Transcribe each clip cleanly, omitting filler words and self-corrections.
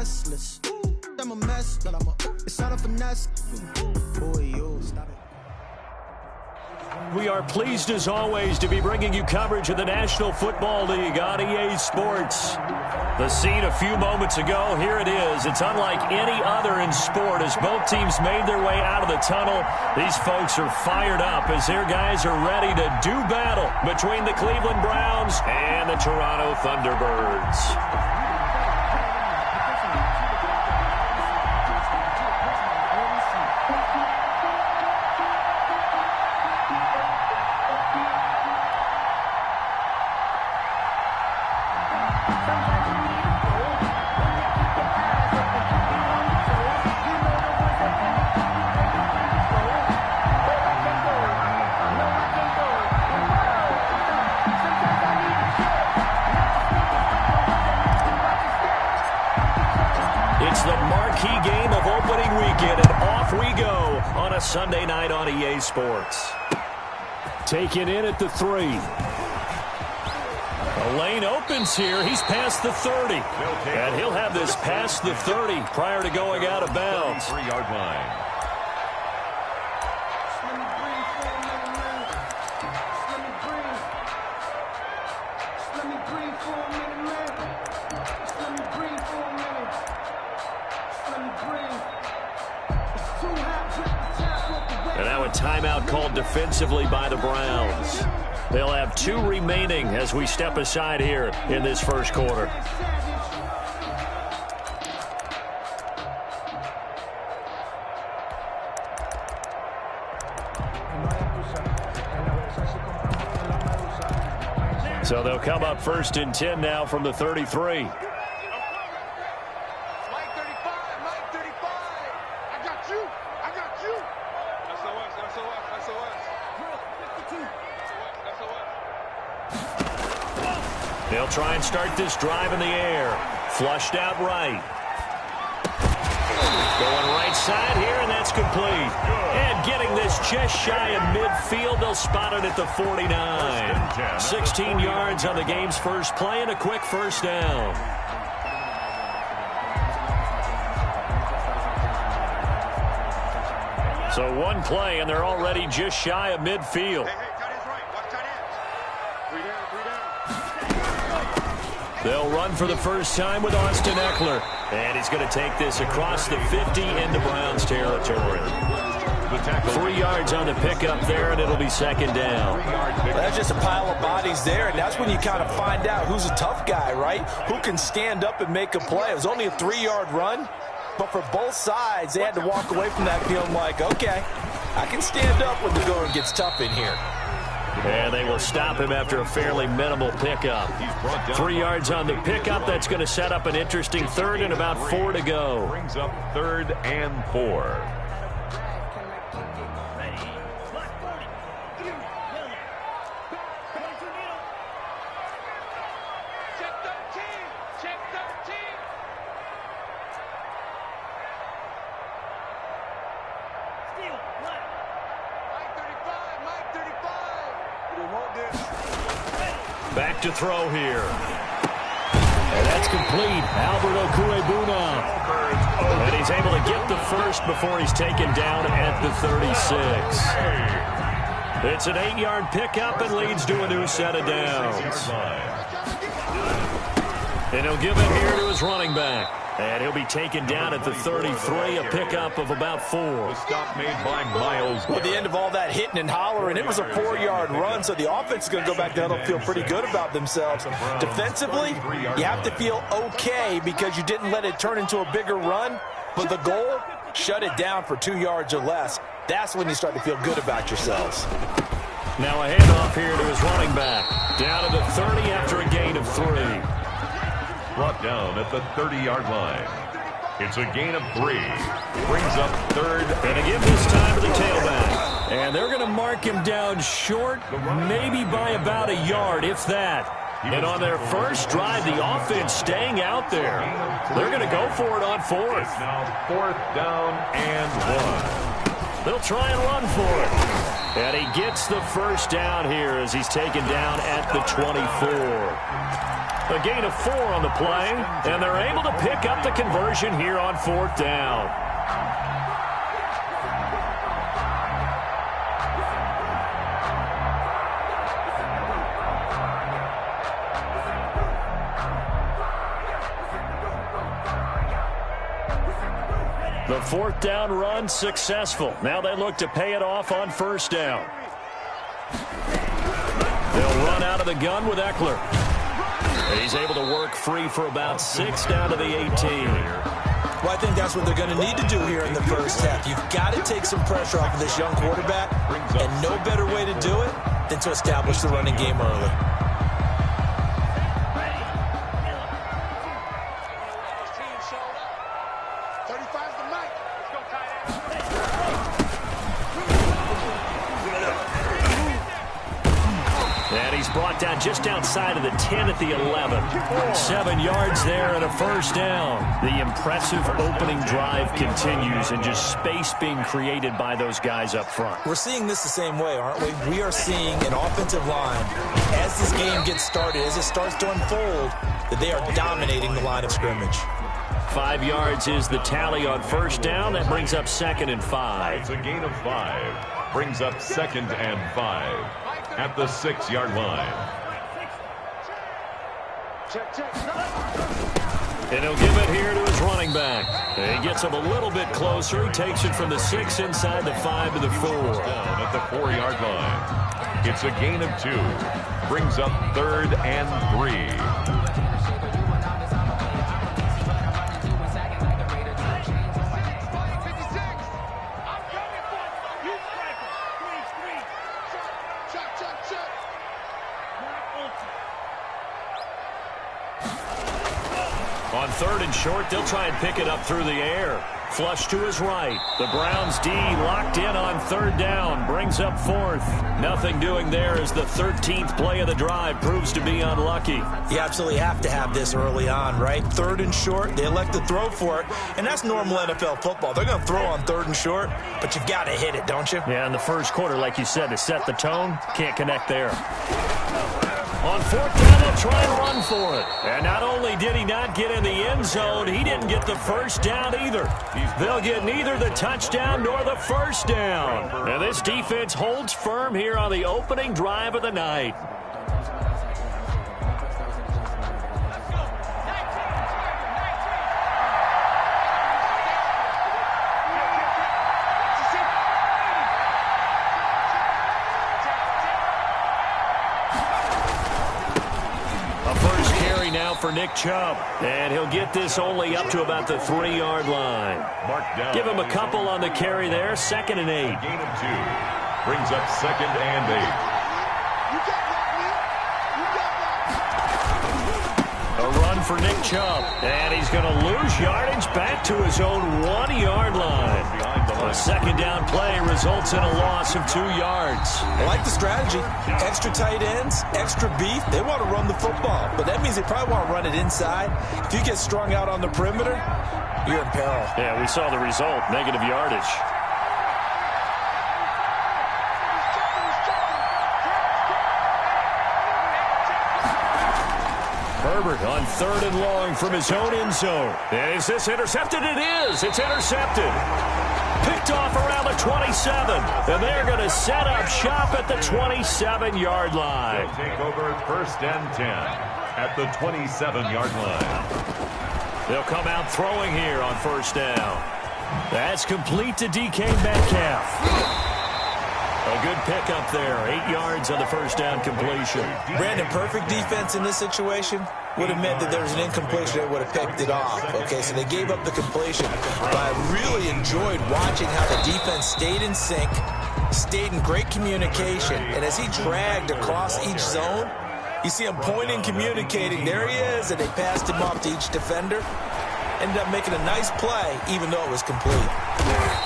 restless. I'm a mess, but it's not a finesse. Boy, you stop it. We are pleased as always to be bringing you coverage of the National Football League on EA Sports. The scene a few moments ago, here it is. It's unlike any other in sport as both teams made their way out of the tunnel. These folks are fired up as their guys are ready to do battle between the Cleveland Browns and the Toronto Thunderbirds. It's the marquee game of opening weekend, and off we go on a Sunday night on EA Sports. Taken in at the 3. The lane opens here. He's past the 30. And he'll have this past the 30 prior to going out of bounds. 3-yard line. And now a timeout called defensively by the Browns. They'll have 2 remaining as we step aside here in this first quarter. So they'll come up 1st and 10 now from the 33. They'll try and start this drive in the air. Flushed out right. Going right side here, and that's complete. And getting this just shy of midfield, they'll spot it at the 49. 16 yards on the game's first play and a quick first down. So one play, and they're already just shy of midfield. They'll run for the first time with Austin Eckler. And he's going to take this across the 50 into Browns territory. 3 yards on the pickup there, and it'll be second down. Well, that's just a pile of bodies there, and that's when you kind of find out who's a tough guy, right? Who can stand up and make a play. It was only a 3-yard run, but for both sides, they had to walk away from that feeling like, okay, I can stand up when the going gets tough in here. And they will stop him after a fairly minimal pickup. 3 yards on the pickup. That's going to set up an interesting 3rd and about 4 to go. Brings up 3rd and 4. Back to throw here. And that's complete. Albert Okuebuna. And he's able to get the first before he's taken down at the 36. It's an 8-yard pickup and leads to a new set of downs. And he'll give it here to his running back. And he'll be taken down at the 33, a pickup of about 4. The stop made by Miles. Well, at the end of all that hitting and hollering, it was a 4-yard run, so the offense is going to go back down and feel pretty good about themselves. Defensively, you have to feel okay because you didn't let it turn into a bigger run, but the goal, shut it down for 2 yards or less. That's when you start to feel good about yourselves. Now a handoff here to his running back. Down to the 30 after a gain of 3. Brought down at the 30-yard line. It's a gain of 3. Brings up 3rd. And to give this time to the tailback. And they're going to mark him down short, maybe by about a yard, if that. And on their first drive, the offense staying out there. They're going to go for it on 4th. Now 4th down and 1. They'll try and run for it. And he gets the first down here as he's taken down at the 24. A gain of 4 on the play, and they're able to pick up the conversion here on 4th down. The 4th down run successful. Now they look to pay it off on 1st down. They'll run out of the gun with Eckler. He's able to work free for about 6 down to the 18. Well, I think that's what they're going to need to do here in the first half. You've got to take some pressure off of this young quarterback, and no better way to do it than to establish the running game early. Brought down just outside of the 10 at the 11. 7 yards there and a 1st down. The impressive opening drive continues, and just space being created by those guys up front. We're seeing this the same way, aren't we? We are seeing an offensive line, as this game gets started, as it starts to unfold, that they are dominating the line of scrimmage. 5 yards is the tally on 1st down. That brings up 2nd and 5. It's a gain of 5. Brings up 2nd and 5. At the 6-yard line. And he'll give it here to his running back. He gets him a little bit closer. He takes it from the 6 inside the 5 to the 4. Down at the 4-yard line. It's a gain of 2. Brings up 3rd and 3. On 3rd and short, they'll try and pick it up through the air. Flush to his right. The Browns D locked in on 3rd down. Brings up 4th. Nothing doing there as the 13th play of the drive proves to be unlucky. You absolutely have to have this early on, right? 3rd and short, they elect to throw for it, and that's normal NFL football. They're going to throw on 3rd and short, but you've got to hit it, don't you? Yeah, in the first quarter, like you said, to set the tone, can't connect there. On 4th down, they'll try and run for it. And not only did he not get in the end zone, he didn't get the 1st down either. They'll get neither the touchdown nor the 1st down. And this defense holds firm here on the opening drive of the night. For Nick Chubb, and he'll get this only up to about the 3-yard line. Give him a couple on the carry there. 2nd and 8. Gain of 2 brings up 2nd and 8. A run for Nick Chubb, and he's going to lose yardage back to his own 1-yard line. A 2nd down play results in a loss of 2 yards. I like the strategy. Extra tight ends, extra beef. They want to run the football, but that means they probably want to run it inside. If you get strung out on the perimeter, you're in peril. Yeah, we saw the result, negative yardage. Herbert on 3rd and long from his own end zone. And is this intercepted? It is. It's intercepted. Picked off around the 27. And they're going to set up shop at the 27-yard line. They'll take over 1st and 10 at the 27-yard line. They'll come out throwing here on 1st down. That's complete to DK Metcalf. A good pickup there. 8 yards on the 1st down completion. Brandon, perfect defense in this situation would have meant that there was an incompletion that would have picked it off. Okay, so they gave up the completion. But I really enjoyed watching how the defense stayed in sync, stayed in great communication. And as he dragged across each zone, you see him pointing, communicating. There he is, and they passed him off to each defender. Ended up making a nice play, even though it was complete.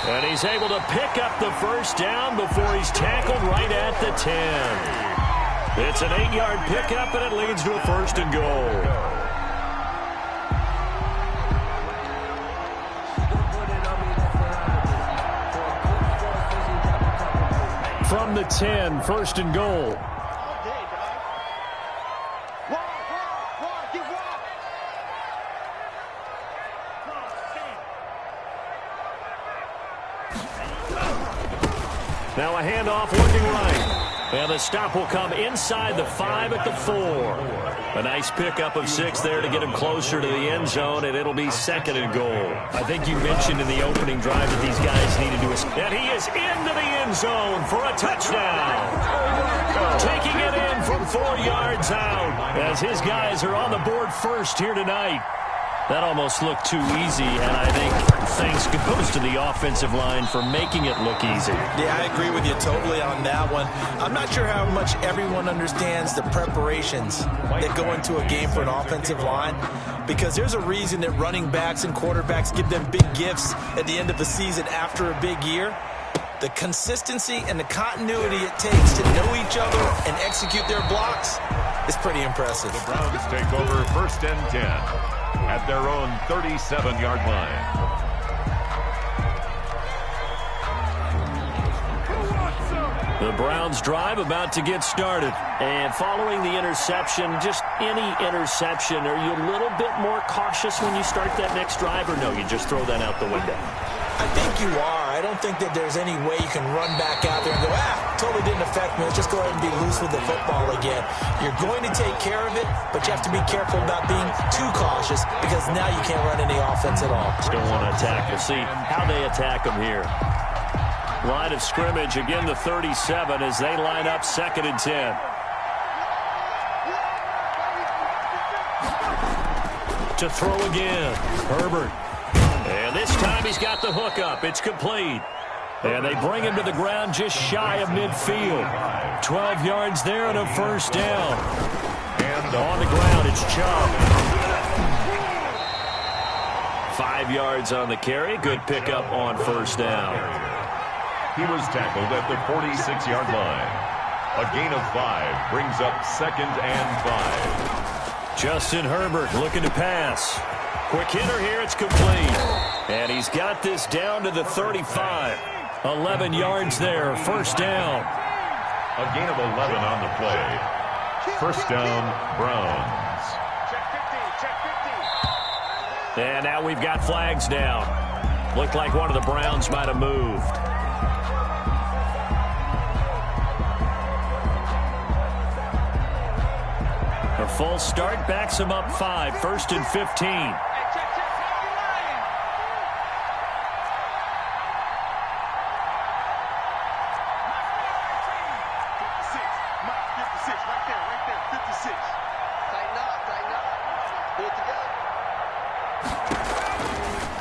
And he's able to pick up the 1st down before he's tackled right at the 10. It's an 8-yard pickup, and it leads to a 1st and goal. From the 10, 1st and goal. Now a handoff working right. And the stop will come inside the 5 at the 4. A nice pickup of 6 there to get him closer to the end zone, and it'll be 2nd and goal. I think you mentioned in the opening drive that these guys needed to... And he is into the end zone for a touchdown. Taking it in from 4 yards out as his guys are on the board first here tonight. That almost looked too easy, and I think thanks goes to the offensive line for making it look easy. Yeah, I agree with you totally on that one. I'm not sure how much everyone understands the preparations that go into a game for an offensive line, because there's a reason that running backs and quarterbacks give them big gifts at the end of the season after a big year. The consistency and the continuity it takes to know each other and execute their blocks is pretty impressive. The Browns take over 1st and 10. At their own 37-yard line. The Browns drive about to get started. And following the interception, just any interception, are you a little bit more cautious when you start that next drive, or no, you just throw that out the window? I think you are. I don't think that there's any way you can run back out there and go, totally didn't affect me. Let's just go ahead and be loose with the football again. You're going to take care of it, but you have to be careful about being too cautious because now you can't run any offense at all. Still want to attack. We'll see how they attack them here. Line of scrimmage, again the 37 as they line up 2nd and 10. To throw again, Herbert. And this time he's got the hook up. It's complete. And they bring him to the ground just shy of midfield. 12 yards there and a 1st down. And on the ground, it's Chubb. 5 yards on the carry. Good pickup on 1st down. He was tackled at the 46-yard line. A gain of 5 brings up 2nd and 5. Justin Herbert looking to pass. Quick hitter here, it's complete. And he's got this down to the 35. 11 yards there, 1st down. A gain of 11 on the play. 1st down, Browns. And now we've got flags down. Looked like one of the Browns might have moved. A full start backs him up 5, 1st and 15.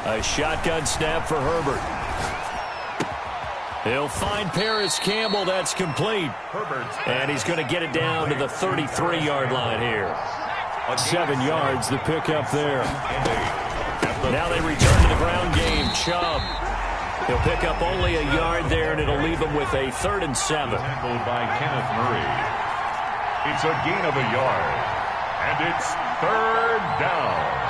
A shotgun snap for Herbert. He'll find Paris Campbell. That's complete. And he's going to get it down to the 33-yard line here. 7 yards, the pickup there. Now they return to the ground game. Chubb. He'll pick up only a yard there, and it'll leave him with a 3rd and 7. Tackled by Kenneth Murray. It's a gain of a yard. And it's 3rd down.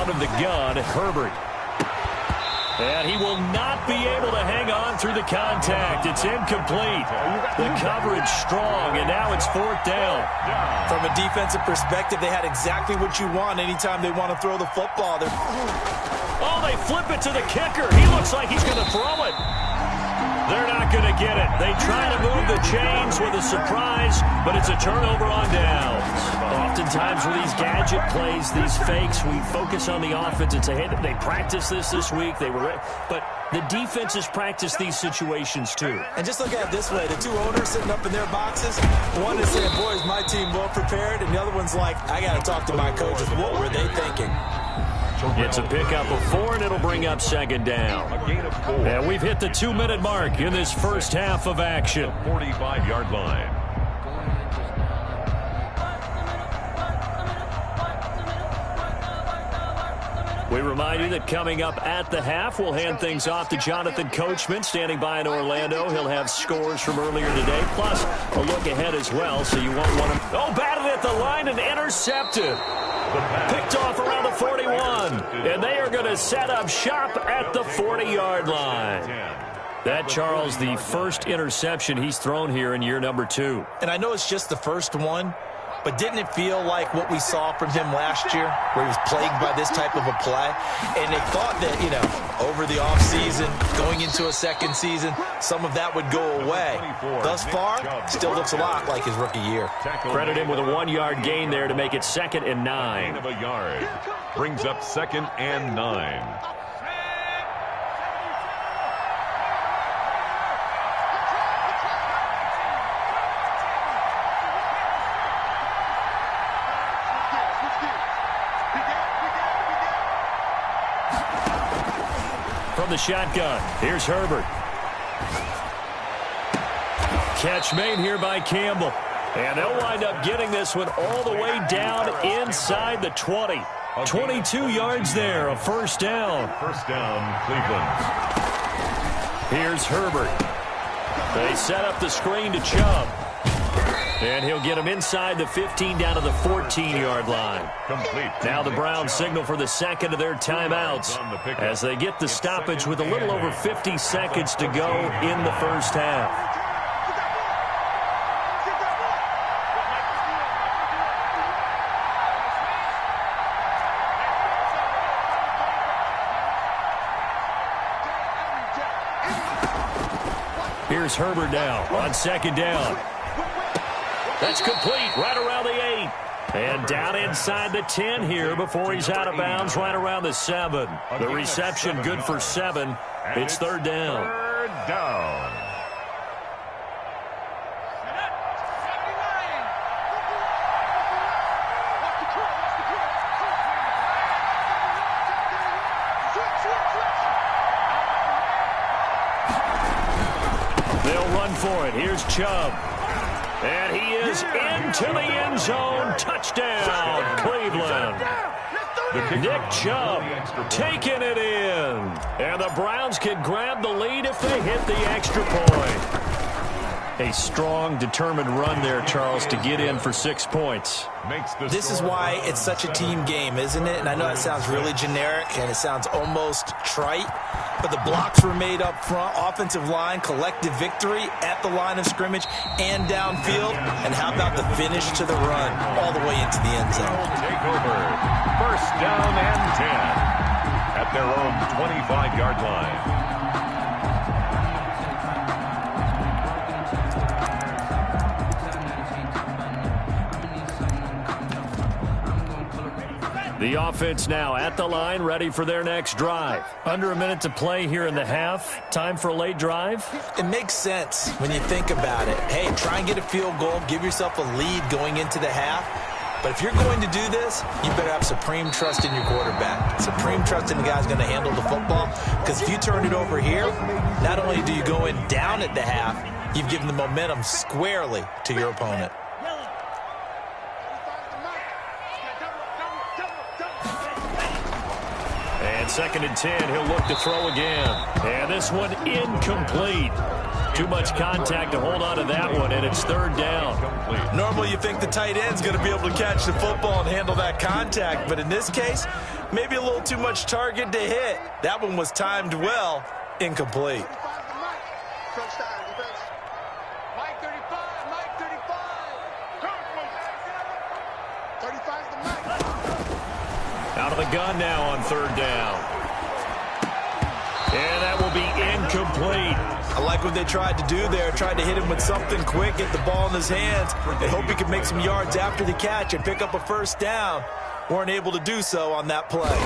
Out of the gun, Herbert. And he will not be able to hang on through the contact. It's incomplete. The coverage strong, and now it's 4th down. From a defensive perspective, they had exactly what you want anytime they want to throw the football. Oh, they flip it to the kicker. He looks like he's going to throw it. They're not going to get it. They try to move the chains with a surprise, but it's a turnover on downs. Oftentimes with these gadget plays, these fakes, we focus on the offense and say, hey, they practiced this week. But the defenses practice these situations too. And just look at it this way. The two owners sitting up in their boxes, one is saying, boy, is my team well prepared, and the other one's like, I got to talk to my coaches. What were they thinking? It's a pickup of 4, and it'll bring up 2nd down. And we've hit the 2-minute mark in this first half of action. 45-yard line. We remind you that coming up at the half, we'll hand things off to Jonathan Coachman, standing by in Orlando. He'll have scores from earlier today, plus a look ahead as well, so you won't want to... Oh, batted at the line and intercepted. Picked off around the 41, and they are going to set up shop at the 40-yard line. That, Charles, the first interception he's thrown here in year number 2. And I know it's just the first one, but didn't it feel like what we saw from him last year, where he was plagued by this type of a play? And they thought that, over the offseason, going into a second season, some of that would go away. Thus far, still looks a lot like his rookie year. Credit him with a 1-yard gain there to make it 2nd and 9. Gain of a yard brings up 2nd and 9. From the shotgun, here's Herbert. Catch made here by Campbell. And they'll wind up getting this one all the way down inside the 20. 22 yards there, a first down. First down, Cleveland. Here's Herbert. They set up the screen to Chubb. And he'll get him inside the 15 down to the 14-yard line. Complete. Now the Browns signal for the second of their timeouts as they get the stoppage with a little over 50 seconds to go in the first half. Here's Herbert now on second down. That's complete right around the 8. And down inside the 10 here before he's out of bounds right around the 7. The reception good for 7. It's third down. Third down. They'll run for it. Here's Chubb. And he is into the end zone. Touchdown, Cleveland. Nick Chubb taking it in. And the Browns can grab the lead if they hit the extra point. A strong, determined run there, Charles, to get in for 6 points. This is why it's such a team game, isn't it? And I know it sounds really generic and it sounds almost trite, but the blocks were made up front, offensive line, collective victory at the line of scrimmage and downfield. And how about the finish to the run all the way into the end zone? Take over. First down and 10 at their own 25-yard line. The offense now at the line, ready for their next drive. Under a minute to play here in the half. Time for a late drive. It makes sense when you think about it. Hey, try and get a field goal. Give yourself a lead going into the half. But if you're going to do this, you better have supreme trust in your quarterback. Supreme trust in the guy's going to handle the football. Because if you turn it over here, not only do you go in down at the half, you've given the momentum squarely to your opponent. And 2nd and 10, he'll look to throw again. And this one incomplete. Too much contact to hold on to that one, and it's third down. Normally you think the tight end's going to be able to catch the football and handle that contact, but in this case, maybe a little too much target to hit. That one was timed well, incomplete. Out of the gun now on third down. And that will be incomplete. I like what they tried to do there. Tried to hit him with something quick, get the ball in his hands, and hope he could make some yards after the catch and pick up a first down. Weren't able to do so on that play.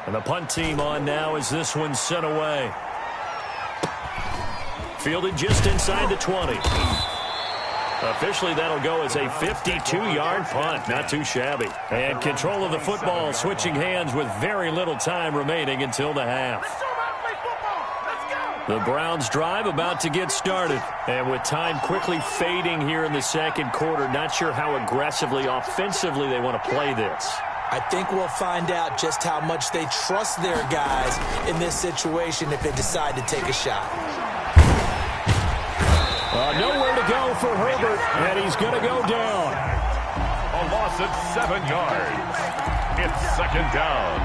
And the punt team on now as this one's sent away. Fielded just inside the 20. Officially, that'll go as a 52-yard punt. Not too shabby. And control of the football switching hands with very little time remaining until the half. The Browns drive about to get started. And with time quickly fading here in the second quarter, not sure how aggressively, offensively they want to play this. I think we'll find out just how much they trust their guys in this situation if they decide to take a shot. Nowhere to go for Herbert, and he's going to go down. A loss of 7 yards. It's second down.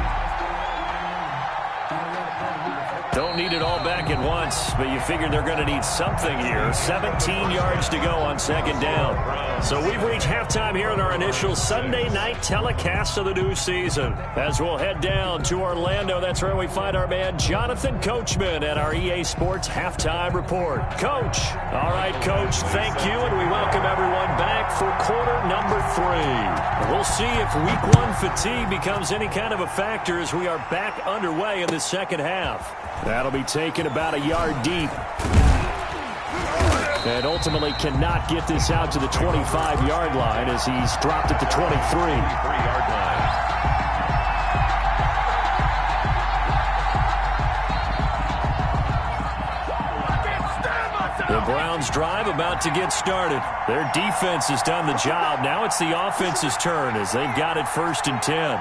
Don't need it all back at once, but you figure they're going to need something here. 17 yards to go on second down. So we've reached halftime here in our initial Sunday night telecast of the new season. As we'll head down to Orlando, that's where we find our man Jonathan Coachman at our EA Sports Halftime Report. Coach. All right, Coach, thank you, and we welcome everyone back for quarter number 3. We'll see if week 1 fatigue becomes any kind of a factor as we are back underway in the second half. That'll be taken about a yard deep. And ultimately cannot get this out to the 25-yard line as he's dropped at the 23-yard line. The Browns drive about to get started. Their defense has done the job. Now it's the offense's turn as they've got it 1st and 10.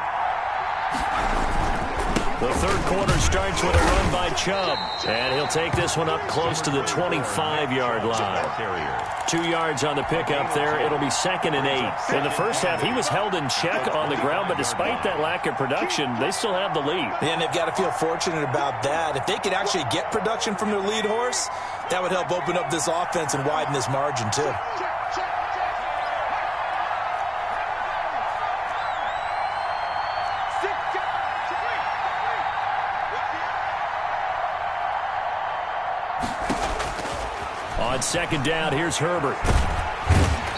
The third quarter starts with a run by Chubb, and he'll take this one up close to the 25-yard line. 2 yards on the pickup there. It'll be 2nd and 8. In the first half, he was held in check on the ground, but despite that lack of production, they still have the lead. And they've got to feel fortunate about that. If they could actually get production from their lead horse, that would help open up this offense and widen this margin, too. On second down, here's Herbert.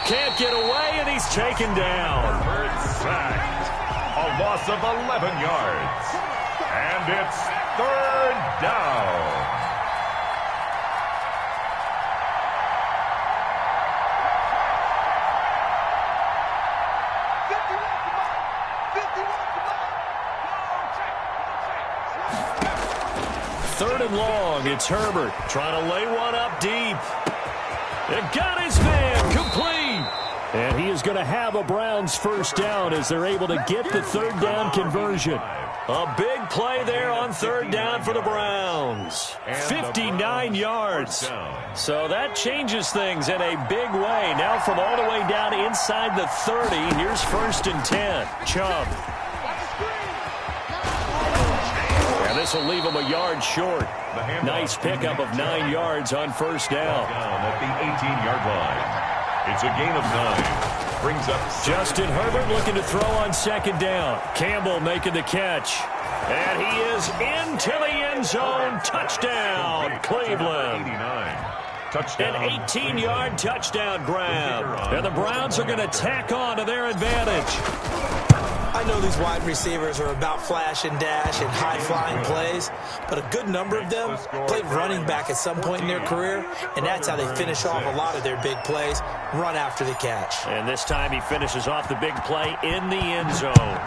Can't get away, and he's taken down. Herbert sacked. A loss of 11 yards. And it's 3rd down. Third and long, it's Herbert trying to lay one up deep. It got his man complete. And he is going to have a Browns first down as they're able to get the third down conversion. A big play there on third down for the Browns. 59 yards. So that changes things in a big way. Now from all the way down inside the 30, here's 1st and 10. Chubb. And this will leave him a yard short. Nice pickup of 9 yards on first down. At the 18-yard line. It's a gain of 9. Brings up Justin Herbert looking to throw on second down. Campbell making the catch. And he is into the end zone. Touchdown, Cleveland. 89. Touchdown. An 18-yard touchdown grab. And the Browns are going to tack on to their advantage. I know these wide receivers are about flash and dash and high-flying plays, but a good number of them played running back at some point in their career, and that's how they finish off a lot of their big plays, run after the catch. And this time he finishes off the big play in the end zone.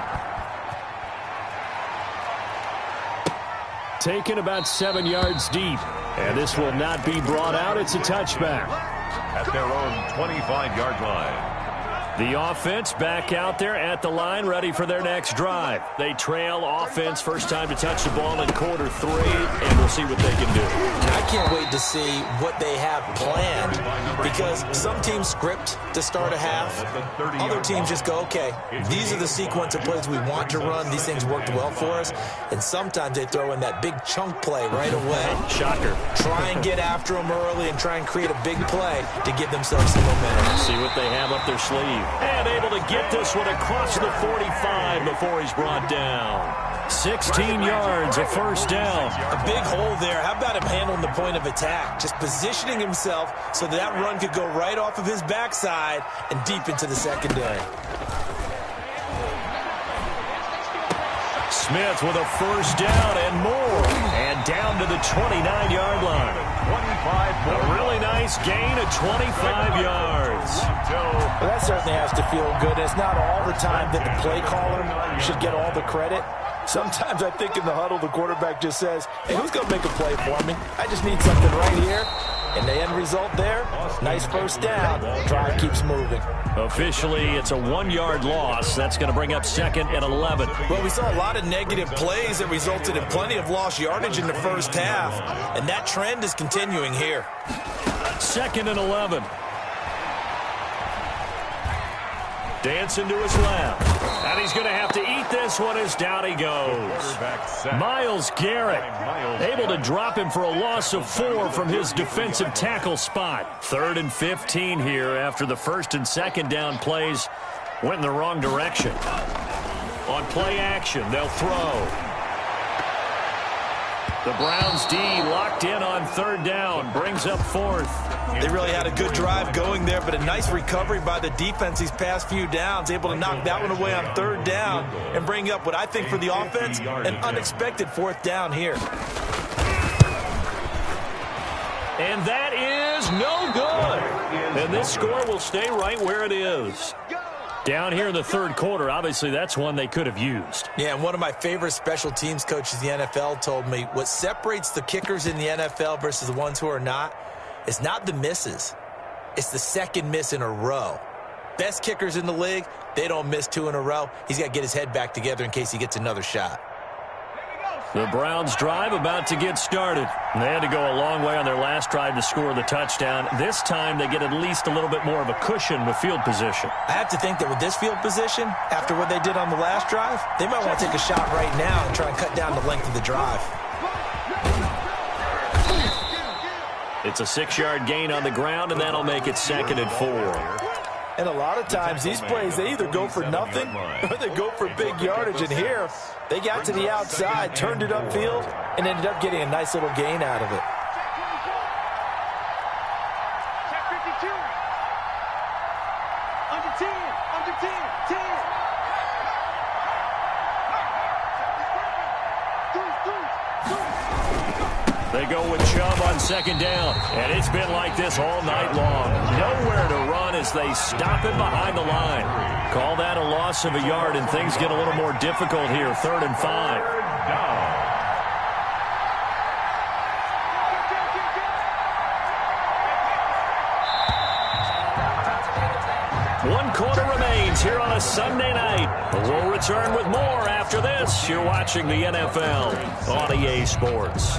Taken about 7 yards deep, and this will not be brought out. It's a touchback. At their own 25-yard line. The offense back out there at the line, ready for their next drive. They trail offense, first time to touch the ball in quarter 3, and we'll see what they can do. I can't wait to see what they have planned, because some teams script to start a half. Other teams just go, okay, these are the sequence of plays we want to run. These things worked well for us. And sometimes they throw in that big chunk play right away. Shocker. Try and get after them early and try and create a big play to give themselves some momentum. See what they have up their sleeve. And able to get this one across the 45 before he's brought down. 16 yards, a first down. A big hole there. How about him handling the point of attack? Just positioning himself so that run could go right off of his backside and deep into the secondary. Smith with a first down and more. And down to the 29-yard line. 25 more. A really nice gain of 25 yards. Well, that certainly has to feel good. It's not all the time that the play caller should get all the credit. Sometimes I think in the huddle, the quarterback just says, hey, who's going to make a play for me? I just need something right here. And the end result there, nice first down. Drive keeps moving. Officially, it's a 1-yard loss. That's going to bring up 2nd and 11. Well, we saw a lot of negative plays that resulted in plenty of lost yardage in the first half. And that trend is continuing here. 2nd and 11. Dancing to his left. And he's going to have to eat this one as down he goes. Myles Garrett able to drop him for a loss of 4 from his defensive tackle spot. 3rd and 15 here after the 1st and 2nd down plays went in the wrong direction. On play action, they'll throw. The Browns D locked in on 3rd down, brings up 4th. They really had a good drive going there, but a nice recovery by the defense these past few downs, able to knock that one away on 3rd down and bring up what I think for the offense, an unexpected 4th down here. And that is no good. And this score will stay right where it is. Down here in the 3rd quarter, obviously that's one they could have used. Yeah, and one of my favorite special teams coaches in the NFL told me what separates the kickers in the NFL versus the ones who are not, it's not the misses. It's the 2nd miss in a row. Best kickers in the league, they don't miss 2 in a row. He's got to get his head back together in case he gets another shot. The Browns drive about to get started. They had to go a long way on their last drive to score the touchdown. This time they get at least a little bit more of a cushion with field position. I have to think that with this field position, after what they did on the last drive, they might want to take a shot right now and try and cut down the length of the drive. It's a 6-yard gain on the ground, and that'll make it 2nd and 4. And a lot of times, these plays, they either go for nothing or they go for big yardage. And here, they got to the outside, turned it upfield, and ended up getting a nice little gain out of it. Check 52. Under 10. Under 10. 10. They go with Chubb on 2nd down, and it's been like this all night long. Nowhere to run as they stop him behind the line. Call that a loss of a yard, and things get a little more difficult here. 3rd and 5. One quarter remains here on a Sunday night. We'll return with more after this. You're watching the NFL on EA Sports.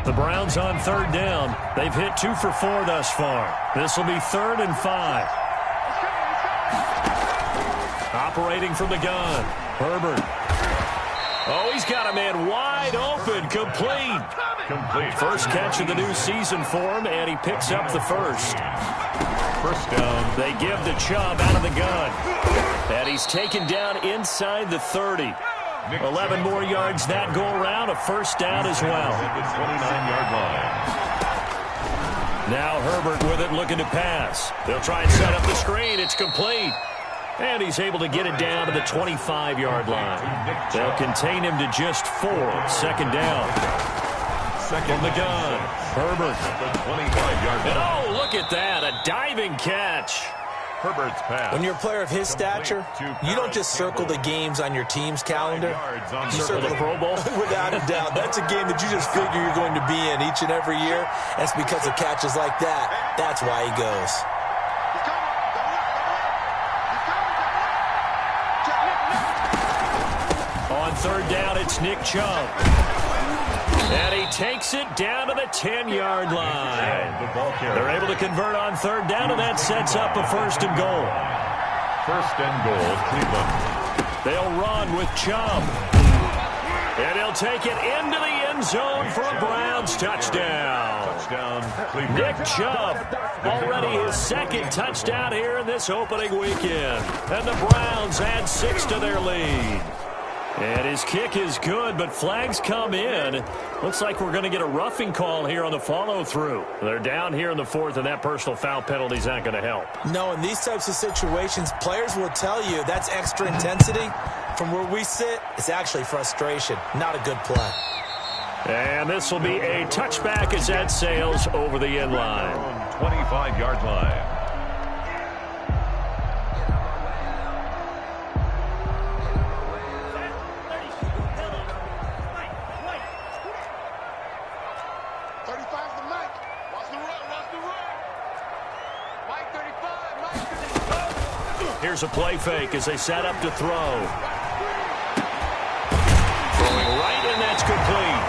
The Browns on 3rd down. They've hit 2 for 4 thus far. This will be 3rd and 5. Operating from the gun. Herbert. Oh, he's got a man wide open. Complete. First catch of the new season for him, and he picks up the first. First down. They give to Chubb out of the gun. And he's taken down inside the 30. 11 more yards that go around, a first down as well. At the 29-yard line. Now Herbert with it, looking to pass. They'll try and set up the screen. It's complete. And he's able to get it down to the 25-yard line. They'll contain him to just 4. 2nd down. From the gun. Herbert. The 25-yard line. And oh, look at that. A diving catch. Herbert's pass. When you're a player of his stature, you don't just circle the games on your team's calendar. You circle the Pro Bowl? Without a doubt. That's a game that you just figure you're going to be in each and every year. That's because of catches like that. That's why he goes. On 3rd down, it's Nick Chubb. And he takes it down to the 10-yard line. They're able to convert on 3rd down, and that sets up a 1st and goal. 1st and goal, Cleveland. They'll run with Chubb. And he'll take it into the end zone for a Browns touchdown. Cleveland. Nick Chubb, already his 2nd touchdown here in this opening weekend. And the Browns add 6 to their lead. And his kick is good, but flags come in. Looks like we're going to get a roughing call here on the follow-through. They're down here in the 4th, and that personal foul penalty is not going to help. No, in these types of situations, players will tell you that's extra intensity. From where we sit, it's actually frustration. Not a good play. And this will be a touchback as that sails over the end line. 25-yard line. Here's a play fake as they set up to throw. Throwing right, and that's complete.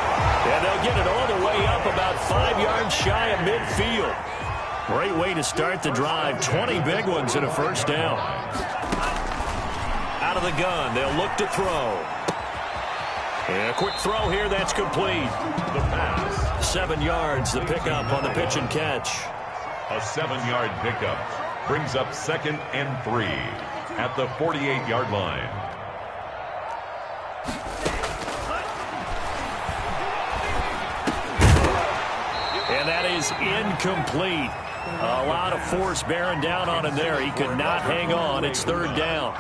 And they'll get it all the way up about 5 yards shy of midfield. Great way to start the drive. 20 big ones and a first down. Out of the gun, they'll look to throw. And a quick throw here, that's complete. The pass. 7 yards, the pickup on the pitch and catch. A 7-yard pickup brings up 2nd and 3 at the 48-yard line. And that is incomplete. A lot of force bearing down on him there. He could not hang on. It's 3rd down.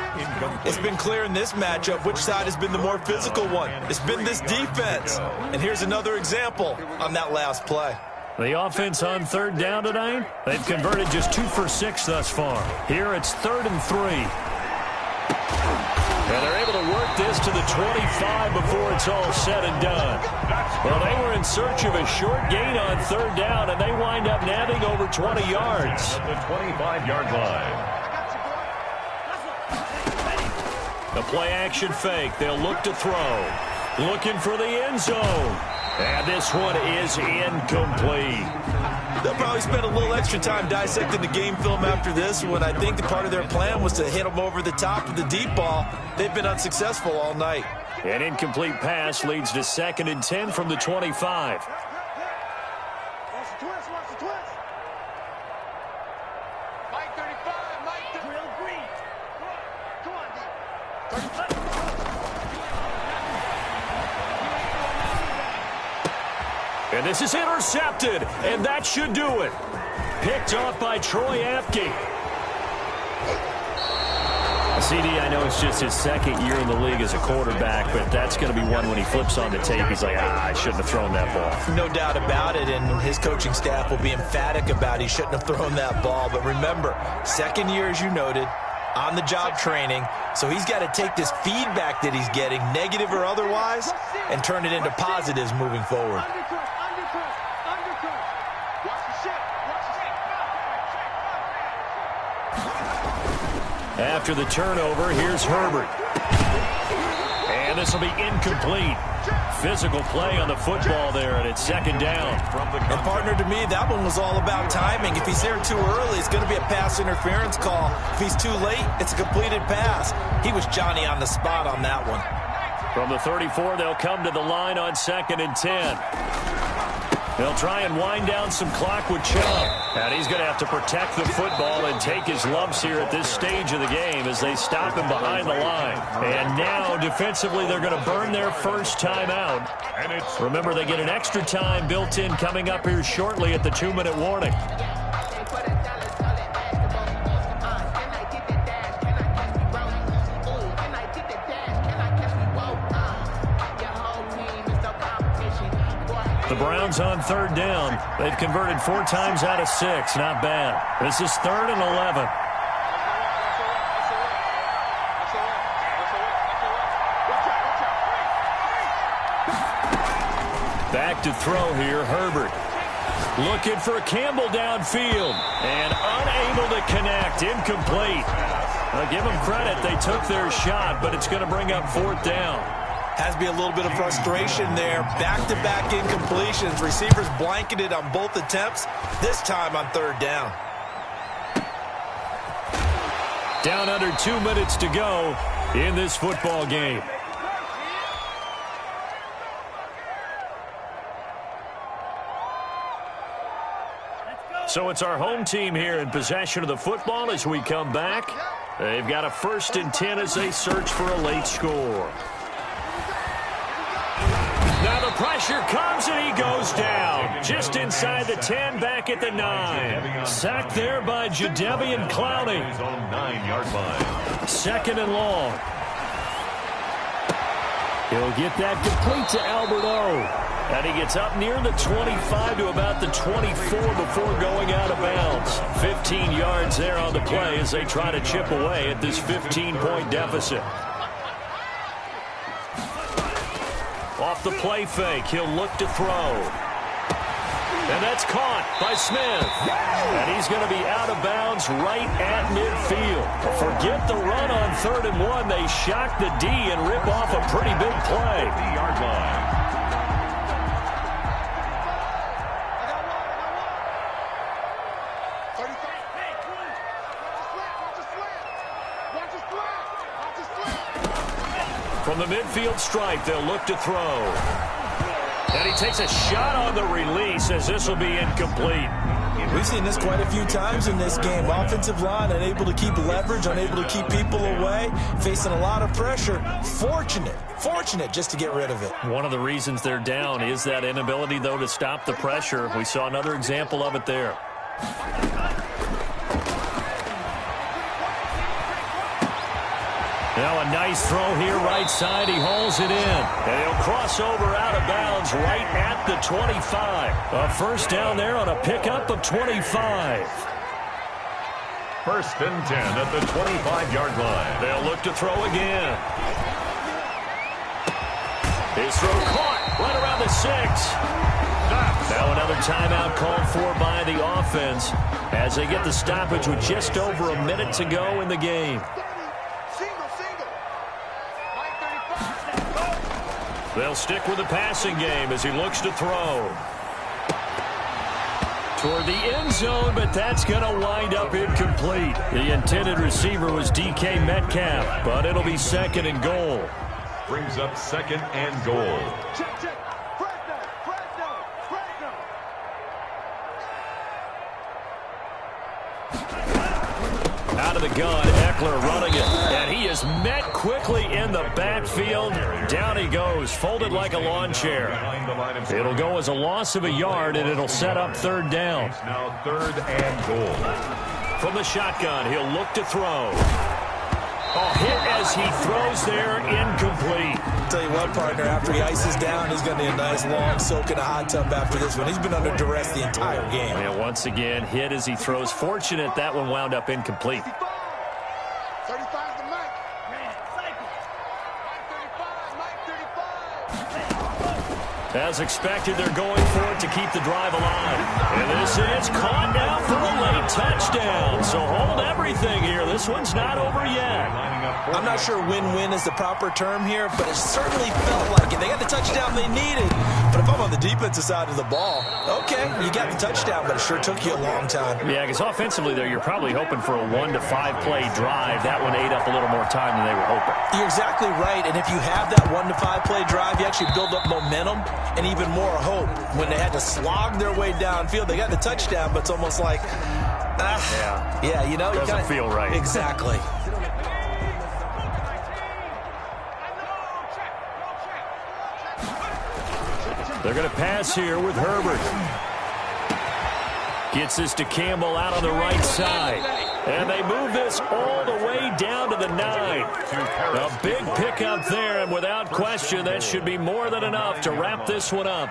It's been clear in this matchup which side has been the more physical one. It's been this defense. And here's another example on that last play. The offense on 3rd down tonight, they've converted just 2 for 6 thus far. Here it's 3rd and 3. And they're able to work this to the 25 before it's all said and done. Well, they were in search of a short gain on 3rd down, and they wind up nabbing over 20 yards. At the 25-yard line. The play-action fake. They'll look to throw. Looking for the end zone. And this one is incomplete. They'll probably spend a little extra time dissecting the game film after this one. I think the part of their plan was to hit them over the top of the deep ball. They've been unsuccessful all night. An incomplete pass leads to 2nd and 10 from the 25. Watch the twist, watch the twist. Mike 35, Mike 35. Real green. Come on, D. 35. And this is intercepted, and that should do it. Picked off by Troy Apke. CD, I know it's just his 2nd year in the league as a quarterback, but that's going to be one when he flips on the tape. He's like, I shouldn't have thrown that ball. No doubt about it, and his coaching staff will be emphatic about he shouldn't have thrown that ball. But remember, 2nd year, as you noted, on-the-job training, so he's got to take this feedback that he's getting, negative or otherwise, and turn it into positives moving forward. After the turnover, here's Herbert. And this will be incomplete. Physical play on the football there, and it's 2nd down. And partner, to me, that one was all about timing. If he's there too early, it's going to be a pass interference call. If he's too late, it's a completed pass. He was Johnny on the spot on that one. From the 34, they'll come to the line on 2nd and 10. They'll try and wind down some clock with Chubb. And he's going to have to protect the football and take his lumps here at this stage of the game as they stop him behind the line. And now, defensively, they're going to burn their first time out. Remember, they get an extra time built in coming up here shortly at the 2-minute warning. The Browns on 3rd down. They've converted 4 times out of 6. Not bad. This is 3rd and 11. Back to throw here, Herbert. Looking for Campbell downfield. And unable to connect. Incomplete. Give them credit. They took their shot, but it's going to bring up 4th down. Has to be a little bit of frustration there. Back-to-back incompletions. Receivers blanketed on both attempts, this time on 3rd down. Down under 2 minutes to go in this football game. So it's our home team here in possession of the football as we come back. They've got a 1st and 10 as they search for a late score. Now the pressure comes and he goes down. Just inside the 10, back at the 9. Sacked there by Jadeveon Clowney. 9-yard line. 2nd and long. He'll get that complete to Albert O. And he gets up near the 25 to about the 24 before going out of bounds. 15 yards there on the play as they try to chip away at this 15-point deficit. Off the play fake, he'll look to throw. And that's caught by Smith. And he's going to be out of bounds right at midfield. Forget the run on 3rd and 1. They shock the D and rip off a pretty big play. 50-yard line. From the midfield stripe, they'll look to throw. And he takes a shot on the release as this will be incomplete. We've seen this quite a few times in this game. Offensive line unable to keep leverage, unable to keep people away, facing a lot of pressure. Fortunate just to get rid of it. One of the reasons they're down is that inability, though, to stop the pressure. We saw another example of it there. Now a nice throw here right side. He hauls it in. And he'll cross over out of bounds right at the 25. A first down there on a pickup of 25. First and 10 at the 25-yard line. They'll look to throw again. His throw caught right around the 6. Now another timeout called for by the offense as they get the stoppage with just over a minute to go in the game. They'll stick with the passing game as he looks to throw. Toward the end zone, but that's going to wind up incomplete. The intended receiver was DK Metcalf, but it'll be second and goal. Brings up second and goal. Check. Out of the gun, Eckler running it, and he is met quickly in the backfield. Down he goes, folded like a lawn chair. It'll go as a loss of a yard, and it'll set up third down. It's now third and goal. From the shotgun, he'll look to throw. Hit as he throws there, incomplete. I'll tell you what, partner, after he ices down, he's going to need a nice long soak in a hot tub after this one. He's been under duress the entire game. And once again, hit as he throws. Fortunate that one wound up incomplete. 35 to Mike. Cycle. Mike 35. As expected, they're going for it to keep the drive alive. And this is caught down for a late touchdown. So hold everything here. This one's not over yet. I'm not sure win-win is the proper term here, but it certainly felt like it. They got the touchdown they needed. But if I'm on the defensive side of the ball, okay, you got the touchdown, but it sure took you a long time. Yeah, because offensively there, you're probably hoping for a 1 to 5 play drive. That one ate up a little more time than they were hoping. You're exactly right, and if you have that 1 to 5 play drive, you actually build up momentum and even more hope. When they had to slog their way downfield, they got the touchdown, but it's almost like, yeah, you know, doesn't feel right. Exactly. They're going to pass here with Herbert. Gets this to Campbell out on the right side. And they move this all the way down to the 9. A big pickup there, and without question, that should be more than enough to wrap this one up.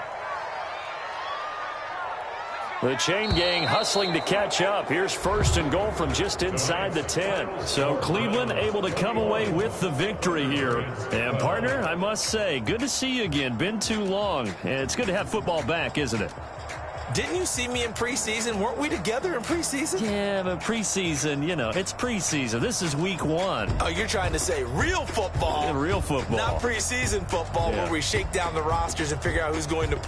The chain gang hustling to catch up. Here's first and goal from just inside the 10. So Cleveland able to come away with the victory here. And partner, I must say, good to see you again. Been too long. It's good to have football back, isn't it? Didn't you see me in preseason? Weren't we together in preseason? Yeah, but preseason, you know, it's preseason. This is week 1. Oh, you're trying to say real football. Yeah, real football. Not preseason football where we shake down the rosters and figure out who's going to play.